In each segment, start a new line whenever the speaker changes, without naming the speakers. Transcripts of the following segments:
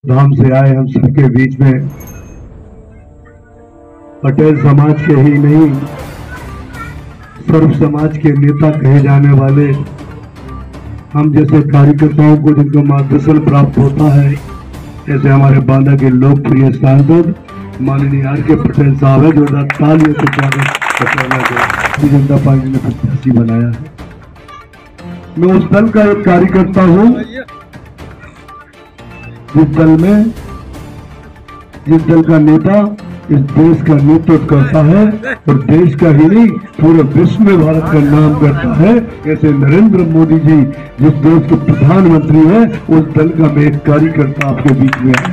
धाम से आए हम सबके बीच में पटेल समाज के ही नहीं सर्व समाज के नेता कहे जाने वाले हम जैसे कार्यकर्ताओं को जिनको मार्गदर्शन प्राप्त होता है, ऐसे हमारे बांदा के लोकप्रिय सांसद माननीय आर.के. पटेल साहब है, जो तालियों से भारतीय जनता पार्टी ने प्रत्याशी बनाया है। मैं उस दल का एक कार्यकर्ता हूँ जिस दल का नेता इस देश का नेतृत्व करता है और देश का ही नहीं पूरे विश्व में भारत का नाम करता है। ऐसे नरेंद्र मोदी जी जिस देश के प्रधानमंत्री हैं, उस दल का मैं एक कार्यकर्ता आपके बीच में है।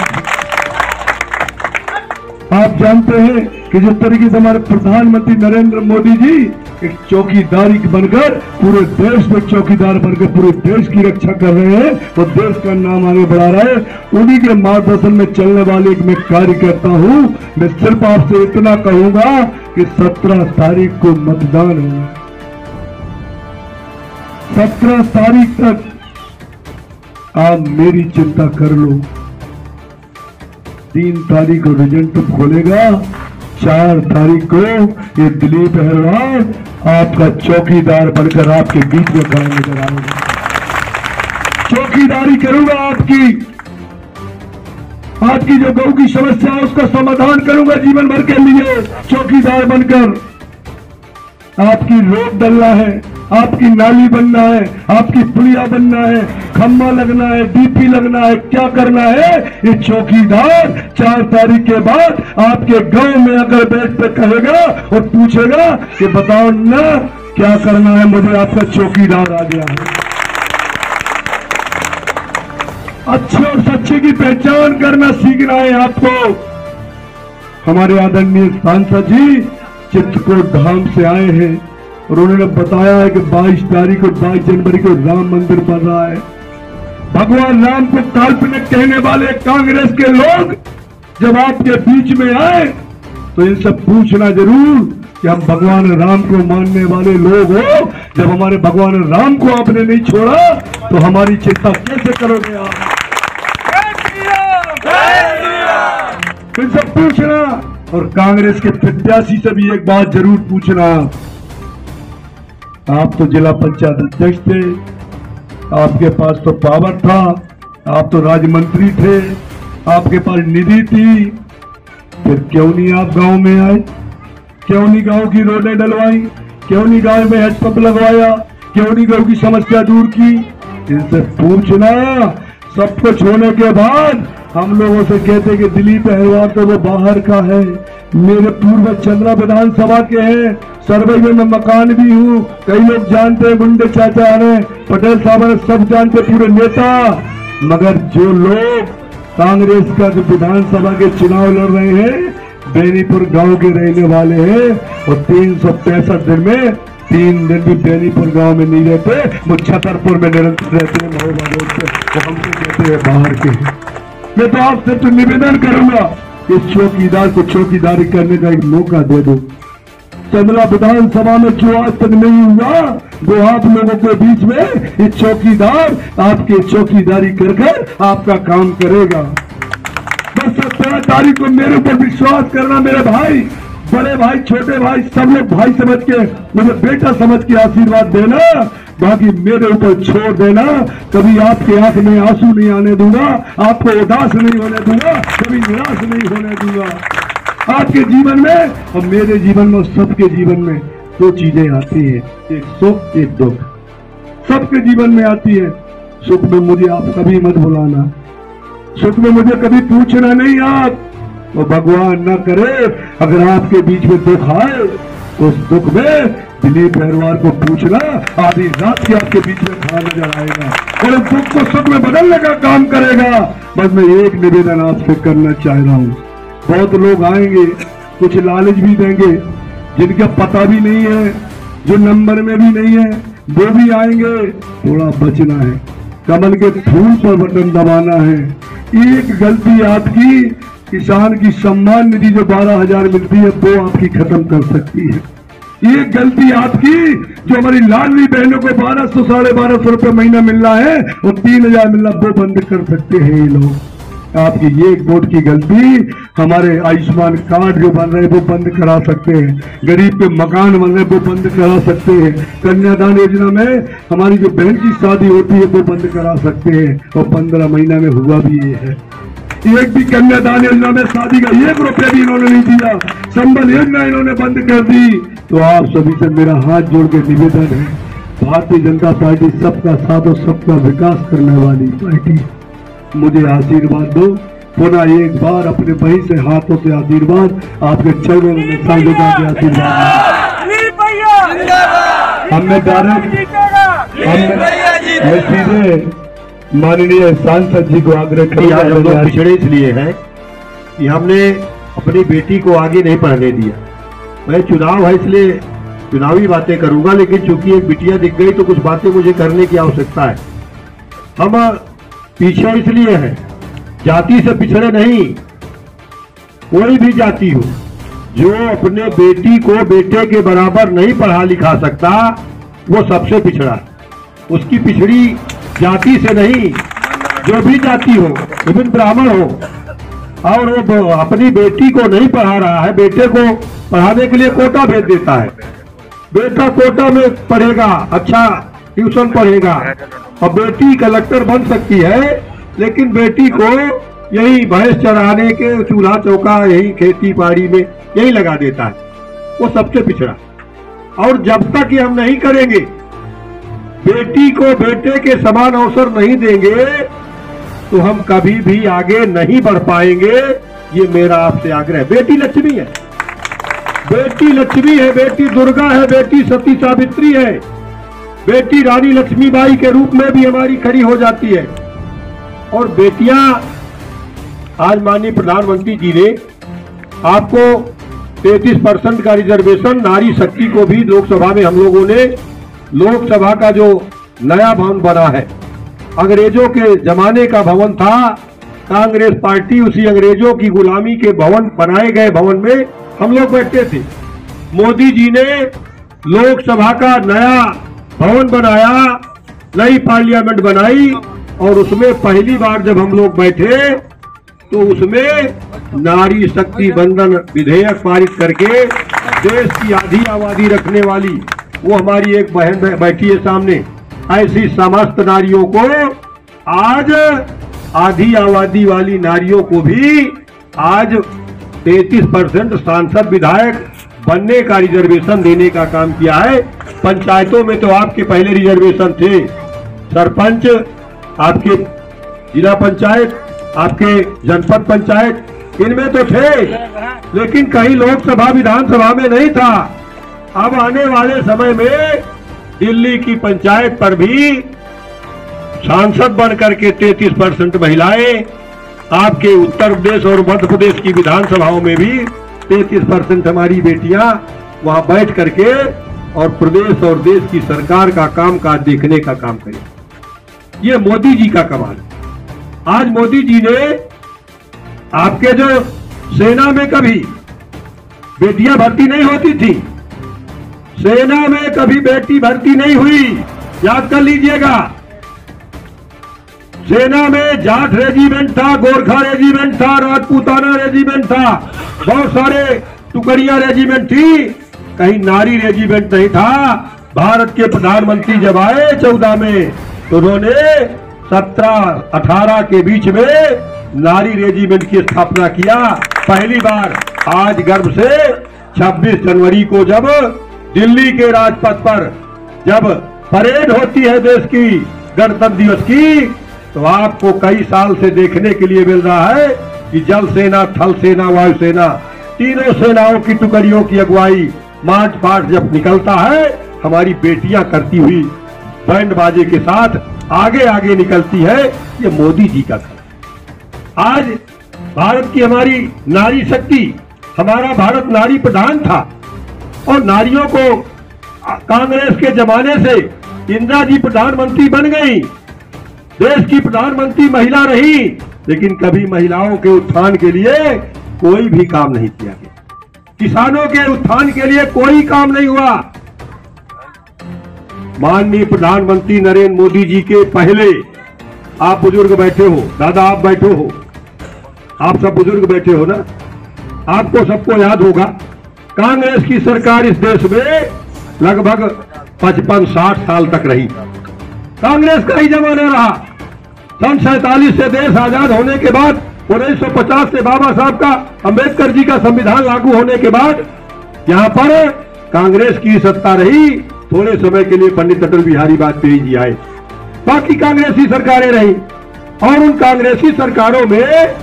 आप जानते हैं कि जिस तरीके से हमारे प्रधानमंत्री नरेंद्र मोदी जी एक चौकीदारी बनकर पूरे देश में चौकीदार बनकर पूरे देश की रक्षा कर रहे हैं और देश का नाम आगे बढ़ा रहा है, उन्हीं के मार्गदर्शन में चलने वाले एक मैं कार्यकर्ता हूं। मैं सिर्फ आपसे इतना कहूंगा कि 17 तारीख को मतदान होगा। 17 तारीख तक आप मेरी चिंता कर लो। 3 तारीख को रिजल्ट खोलेगा, 4 तारीख को ये दिलीप अहरवाल आपका चौकीदार बनकर आपके बीच में खड़ा नजर आएगा। चौकीदारी करूंगा आपकी जो गौ की समस्या है उसका समाधान करूंगा जीवन भर के लिए। चौकीदार बनकर आपकी रोड डलना है, आपकी नाली बनना है, आपकी पुलिया बनना है, खम्मा लगना है, डीपी लगना है, क्या करना है, ये चौकीदार 4 तारीख के बाद आपके गांव में अगर बैठ कर कहेगा और पूछेगा कि बताओ ना क्या करना है, मुझे आपका चौकीदार आ गया है। अच्छे और सच्चे की पहचान करना सीखना है आपको। हमारे आदरणीय सांसद जी चित्रकूट धाम से आए हैं और उन्होंने बताया है कि 22 तारीख और 22 जनवरी को राम मंदिर बन रहा है। भगवान राम को काल्पनिक कहने वाले कांग्रेस के लोग जब आपके बीच में आए तो इनसे पूछना जरूर कि हम भगवान राम को मानने वाले लोग हो। जब हमारे भगवान राम को आपने नहीं छोड़ा तो हमारी चिंता कैसे करोगे आप? इनसे पूछना और कांग्रेस के प्रत्याशी से भी एक बात जरूर पूछना। आप तो जिला पंचायत अध्यक्ष थे, आपके पास तो पावर था, आप तो राज्य मंत्री थे, आपके पास निधि थी, फिर क्यों नहीं आप गांव में आए? क्यों नहीं गांव की रोडें डलवाई? क्यों नहीं गांव में हैंडपंप लगवाया? क्यों नहीं गांव की समस्या दूर की? इनसे पूछना। सब कुछ होने के बाद हम लोगों से कहते कि दिलीप अहरवाल तो वो बाहर का है, मेरे पूर्व चंद्रा विधानसभा के हैं, सर्वे में मकान भी हूँ, कई लोग जानते हैं, गुंडे चाचा ने पटेल साहब ने सब जानते, पूरे नेता। मगर जो लोग कांग्रेस का जो विधानसभा के चुनाव लड़ रहे हैं बेनीपुर गांव के रहने वाले हैं और 365 दिन में 3 दिन भी बेनीपुर गांव में नहीं रहते, वो छतरपुर में निरंतर रहते हैं, वो हमसे कहते हैं बाहर के। मैं तो आपसे तो निवेदन करूंगा इस चौकीदार को चौकीदारी करने का एक मौका दे दो। चंद्रा विधानसभा में जो आज तक नहीं हुआ वो आप लोगों के बीच में ये चौकीदार आपके चौकीदारी कर आपका काम करेगा। बस 17 तारीख को मेरे ऊपर विश्वास करना मेरे भाई, बड़े भाई, छोटे भाई, सब लोग भाई समझ के मुझे बेटा समझ के आशीर्वाद देना, बाकी मेरे ऊपर छोड़ देना। कभी आपके आंख में आंसू नहीं आने दूंगा, आपको उदास नहीं होने दूंगा, कभी निराश नहीं होने दूंगा। आपके जीवन में और मेरे जीवन में और सबके जीवन में 2 चीजें आती है, एक सुख एक दुख, सबके जीवन में आती है। सुख में मुझे आप कभी मत बुलाना, सुख में मुझे कभी पूछना नहीं आप, और भगवान न करे अगर आपके बीच में दुख आए उस दुख में दिलीप अहरवाल को पूछना, आधी रात के आपके बीच में खड़ा नजर आएगा और उस दुख को सुख में बदलने का काम करेगा। बस मैं एक निवेदन आपसे करना चाह रहा हूँ। बहुत लोग आएंगे, कुछ लालच भी देंगे, जिनका पता भी नहीं है, जो नंबर में भी नहीं है, वो भी आएंगे। थोड़ा बचना है, कमल के फूल पर बटन दबाना है। एक गलती आपकी किसान की सम्मान निधि जो 12,000 मिलती है वो आपकी खत्म कर सकती है। ये गलती आपकी जो हमारी लाडली बहनों को 1200 साढ़े 1200 रुपये महीना मिल रहा है और 3,000 मिलना वो बंद कर सकते हैं ये लोग। आपकी एक वोट की गलती हमारे आयुष्मान कार्ड जो बन रहे हैं वो बंद करा सकते हैं, गरीब के मकान बन रहे हैं वो बंद करा सकते हैं, कन्यादान योजना में हमारी जो बहन की शादी होती है वो बंद करा सकते हैं। और 15 महीना में हुआ भी ये है। एक भी कन्यादान योजना में शादी का 1 रुपया भी इन्होंने नहीं दिया, संबल योजना इन्होंने बंद कर दी। तो आप सभी से मेरा हाथ जोड़ के निवेदन है, भारतीय जनता पार्टी सबका साथ और सबका विकास करने वाली पार्टी, मुझे आशीर्वाद दो। पुनः एक बार अपने भाई से हाथों से आशीर्वाद, आपके चरणों में सांझों के आशीर्वाद। हमने डायरेक्ट मैं सीधे माननीय सांसद जी को आग्रह किया,
हम लोग पिछड़े इसलिए हैं कि हमने अपनी बेटी को आगे नहीं पढ़ने दिया। मैं चुनाव है इसलिए चुनावी बातें करूंगा, लेकिन चूंकि एक बिटिया दिख गई तो कुछ बातें मुझे करने की आवश्यकता है। हम पीछे इसलिए हैं, जाति से पिछड़े नहीं, कोई भी जाति हो जो अपने बेटी को बेटे के बराबर नहीं पढ़ा लिखा सकता वो सबसे पिछड़ा है। उसकी पिछड़ी जाति से नहीं, जो भी जाति हो, विभिन्न ब्राह्मण हो और वो अपनी बेटी को नहीं पढ़ा रहा है, बेटे को पढ़ाने के लिए कोटा भेज देता है, बेटा कोटा में पढ़ेगा, अच्छा ट्यूशन पढ़ेगा और बेटी कलेक्टर बन सकती है, लेकिन बेटी को यही भैंस चराने के चूल्हा चौका यही खेती बाड़ी में यही लगा देता है, वो सबसे पिछड़ा। और जब तक ये हम नहीं करेंगे, बेटी को बेटे के समान अवसर नहीं देंगे, तो हम कभी भी आगे नहीं बढ़ पाएंगे। ये मेरा आपसे आग्रह है। बेटी लक्ष्मी है, बेटी लक्ष्मी है, बेटी दुर्गा है, बेटी सती सावित्री है, बेटी रानी लक्ष्मीबाई के रूप में भी हमारी खड़ी हो जाती है। और बेटियां, आज माननीय प्रधानमंत्री जी ने आपको 33% का रिजर्वेशन, नारी शक्ति को भी लोकसभा में हम लोगों ने, लोकसभा का जो नया भवन बना है, अंग्रेजों के जमाने का भवन था, कांग्रेस पार्टी उसी अंग्रेजों की गुलामी के भवन, बनाए गए भवन में हम लोग बैठते थे। मोदी जी ने लोकसभा का नया भवन बनाया, नई पार्लियामेंट बनाई और उसमें पहली बार जब हम लोग बैठे तो उसमें नारी शक्ति बंधन विधेयक पारित करके देश की आधी आबादी रखने वाली वो हमारी एक बहन बैठी है सामने, ऐसी समस्त नारियों को आज, आधी आबादी वाली नारियों को भी आज 33% सांसद विधायक बनने का रिजर्वेशन देने का काम किया है। पंचायतों में तो आपके पहले रिजर्वेशन थे, सरपंच, आपके जिला पंचायत, आपके जनपद पंचायत, इनमें तो थे, लेकिन कहीं लोकसभा विधानसभा में नहीं था। अब आने वाले समय में दिल्ली की पंचायत पर भी सांसद बनकर के 33% महिलाएं, आपके उत्तर प्रदेश और मध्य प्रदेश की विधानसभाओं में भी 33% हमारी बेटियां वहां बैठ करके और प्रदेश और देश की सरकार का कामकाज देखने का काम करें। ये मोदी जी का कमाल है। आज मोदी जी ने आपके जो सेना में कभी बेटियां भर्ती नहीं होती थी, सेना में कभी बेटी भर्ती नहीं हुई, याद कर लीजिएगा। सेना में जाट रेजिमेंट था, गोरखा रेजिमेंट था, राजपूताना रेजिमेंट था, बहुत सारे टुकड़िया रेजिमेंट थी, कहीं नारी रेजिमेंट नहीं था। भारत के प्रधानमंत्री जब आए 14 में तो उन्होंने 17-18 के बीच में नारी रेजिमेंट की स्थापना किया पहली बार। आज गर्व से 26 जनवरी को जब दिल्ली के राजपथ पर जब परेड होती है देश की गणतंत्र दिवस की, तो आपको कई साल से देखने के लिए मिल रहा है कि जल सेना, थल सेना, वायुसेना, तीनों सेनाओं की टुकड़ियों की अगुवाई मार्च पास्ट जब निकलता है, हमारी बेटियां करती हुई बैंड बाजे के साथ आगे आगे निकलती है। ये मोदी जी का काम। आज भारत की हमारी नारी शक्ति, हमारा भारत नारी प्रधान था और नारियों को कांग्रेस के जमाने से इंदिरा जी प्रधानमंत्री बन गई, देश की प्रधानमंत्री महिला रही, लेकिन कभी महिलाओं के उत्थान के लिए कोई भी काम नहीं किया गया। किसानों के उत्थान के लिए कोई काम नहीं हुआ। माननीय प्रधानमंत्री नरेंद्र मोदी जी के पहले, आप बुजुर्ग बैठे हो, दादा आप बैठे हो, आप सब बुजुर्ग बैठे हो ना, आपको सबको याद होगा कांग्रेस की सरकार इस देश में लगभग 55-60 साल तक रही। कांग्रेस का ही जमाना रहा। सन 47 से देश आजाद होने के बाद 1950 से बाबा साहब का अंबेडकर जी का संविधान लागू होने के बाद यहाँ पर कांग्रेस की सत्ता रही। थोड़े समय के लिए पंडित अटल बिहारी वाजपेयी जी आए, बाकी कांग्रेसी सरकारें रही। और उन कांग्रेसी सरकारों में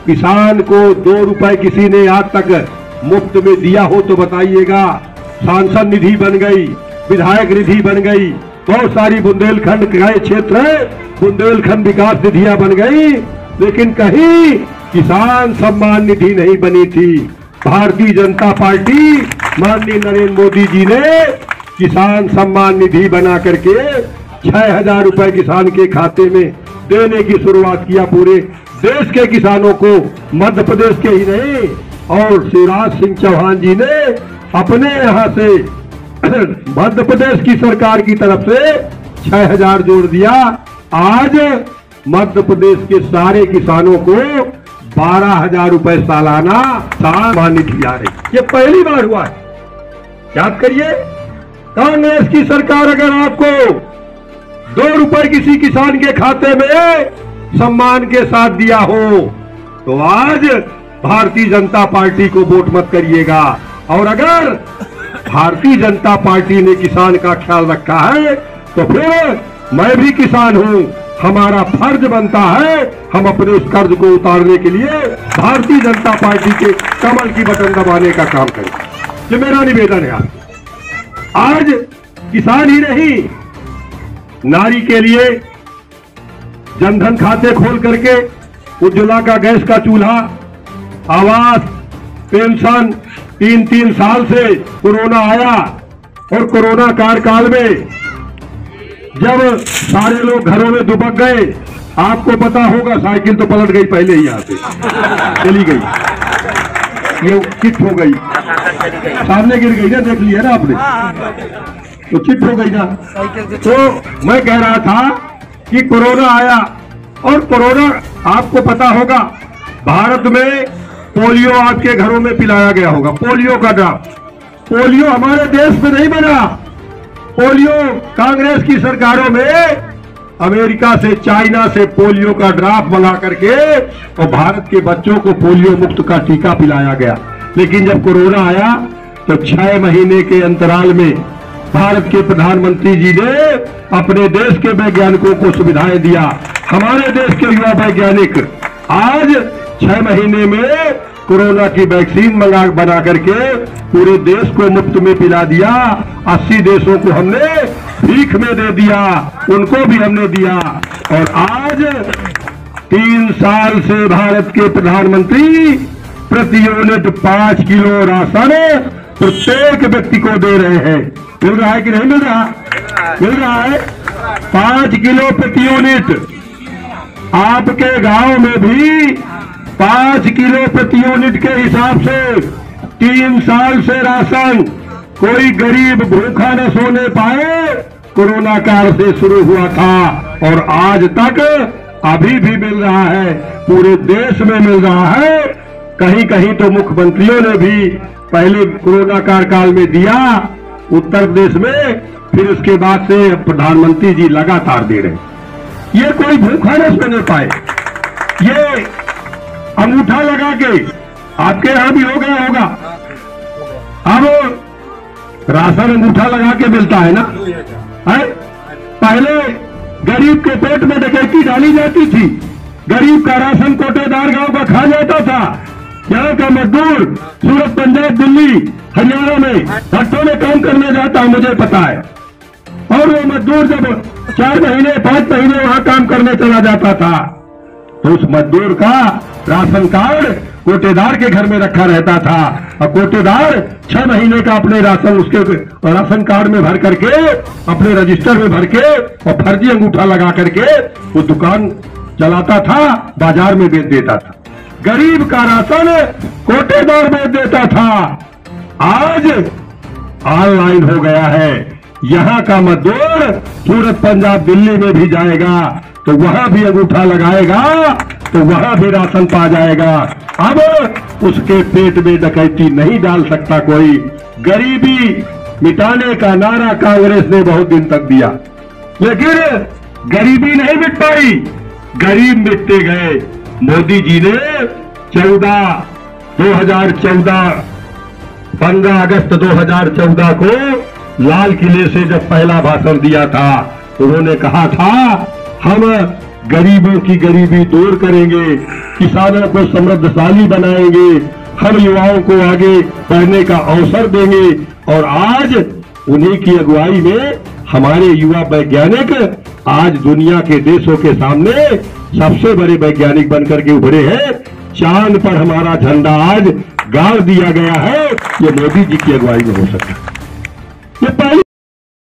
किसान को 2 रुपए किसी ने आज तक मुफ्त में दिया हो तो बताइएगा। सांसद निधि बन गई, विधायक निधि बन गई, बहुत सारी बुंदेलखंड के क्षेत्र बुंदेलखंड विकास निधियां बन गई, लेकिन कहीं किसान सम्मान निधि नहीं बनी थी। भारतीय जनता पार्टी माननीय नरेंद्र मोदी जी ने किसान सम्मान निधि बना करके 6,000 रुपए किसान के खाते में देने की शुरुआत किया। पूरे देश के किसानों को, मध्य प्रदेश के ही नहीं, और शिवराज सिंह चौहान जी ने अपने यहाँ से मध्य प्रदेश की सरकार की तरफ से 6,000 जोड़ दिया। आज मध्य प्रदेश के सारे किसानों को 12,000 रुपए सालाना सम्मान निधि आ रही। ये पहली बार हुआ है। याद करिए, कांग्रेस की सरकार अगर आपको 2 रुपए किसी किसान के खाते में सम्मान के साथ दिया हो तो आज भारतीय जनता पार्टी को वोट मत करिएगा। और अगर भारतीय जनता पार्टी ने किसान का ख्याल रखा है तो फिर मैं भी किसान हूं, हमारा फर्ज बनता है हम अपने उस कर्ज को उतारने के लिए भारतीय जनता पार्टी के कमल की बटन दबाने का काम करें। ये मेरा निवेदन है आपको। आज किसान ही नहीं, नारी के लिए जनधन खाते खोल करके उज्ज्वला का गैस का चूल्हा, आवास, पेंशन 3-3 साल से कोरोना आया और कोरोना काल में जब सारे लोग घरों में दुबक गए, आपको पता होगा साइकिल तो पलट गई पहले ही, यहाँ से चली गई, ये चिट हो गई, सामने गिर गई ना, देख लिया ना आपने, तो चिट हो गई ना। तो मैं कह रहा था कि कोरोना आया और कोरोना आपको पता होगा भारत में पोलियो आपके घरों में पिलाया गया होगा, पोलियो का ड्राप। पोलियो हमारे देश में नहीं बना, पोलियो कांग्रेस की सरकारों में अमेरिका से, चाइना से पोलियो का ड्राप मंगा करके और भारत के बच्चों को पोलियो मुक्त का टीका पिलाया गया। लेकिन जब कोरोना आया तो 6 महीने के अंतराल में भारत के प्रधानमंत्री जी ने अपने देश के वैज्ञानिकों को सुविधाएं दिया। हमारे देश के युवा वैज्ञानिक आज 6 महीने में कोरोना की वैक्सीन बना करके पूरे देश को मुफ्त में पिला दिया। 80 देशों को हमने भीख में दे दिया, उनको भी हमने दिया। और आज 3 साल से भारत के प्रधानमंत्री प्रति यूनिट 5 किलो राशन प्रत्येक व्यक्ति को दे रहे हैं। मिल रहा है कि नहीं मिल रहा? मिल रहा है 5 किलो प्रति यूनिट। आपके गांव में भी 5 किलो प्रति यूनिट के हिसाब से 3 साल से राशन कोई गरीब भूखा न सोने पाए, कोरोना काल से शुरू हुआ था और आज तक अभी भी मिल रहा है, पूरे देश में मिल रहा है। कहीं कहीं तो मुख्यमंत्रियों ने भी पहले कोरोना काल में दिया उत्तर प्रदेश में, फिर उसके बाद से प्रधानमंत्री जी लगातार दे रहे। ये कोई भूखा न सोने पाए। ये अंगूठा लगा के आपके यहां भी हो गया होगा, अब राशन अंगूठा लगा के मिलता है ना, है? पहले गरीब के पेट में डकैती डाली जाती थी, गरीब का राशन कोटेदार गांव का खा जाता था। यहाँ का मजदूर सूरत, पंजाब, दिल्ली, हरियाणा में भट्टों में काम करने जाता है, मुझे पता है। और वो मजदूर जब 4 महीने 5 महीने वहां काम करने चला जाता था तो उस मजदूर का राशन कार्ड कोटेदार के घर में रखा रहता था और कोटेदार 6 महीने का अपने राशन उसके राशन कार्ड में भर करके, अपने रजिस्टर में भर के और फर्जी अंगूठा लगा करके वो दुकान चलाता था, बाजार में बेच देता था। गरीब का राशन कोटेदार बेच देता था। आज ऑनलाइन हो गया है। यहाँ का मजदूर सूरत, पंजाब, दिल्ली में भी जाएगा तो वहां भी अंगूठा लगाएगा तो वहां भी राशन पा जाएगा। अब उसके पेट में डकैती नहीं डाल सकता कोई। गरीबी मिटाने का नारा कांग्रेस ने बहुत दिन तक दिया, लेकिन गरीबी नहीं मिट पाई, गरीब मिटते गए। मोदी जी ने 15 अगस्त 2014 को लाल किले से जब पहला भाषण दिया था, उन्होंने कहा था हम गरीबों की गरीबी दूर करेंगे, किसानों को समृद्धशाली बनाएंगे, हम युवाओं को आगे बढ़ने का अवसर देंगे। और आज उन्हीं की अगुवाई में हमारे युवा वैज्ञानिक आज दुनिया के देशों के सामने सबसे बड़े वैज्ञानिक बनकर के उभरे हैं। चांद पर हमारा झंडा आज गाड़ दिया गया है। ये मोदी जी की अगुवाई में हो सकता है।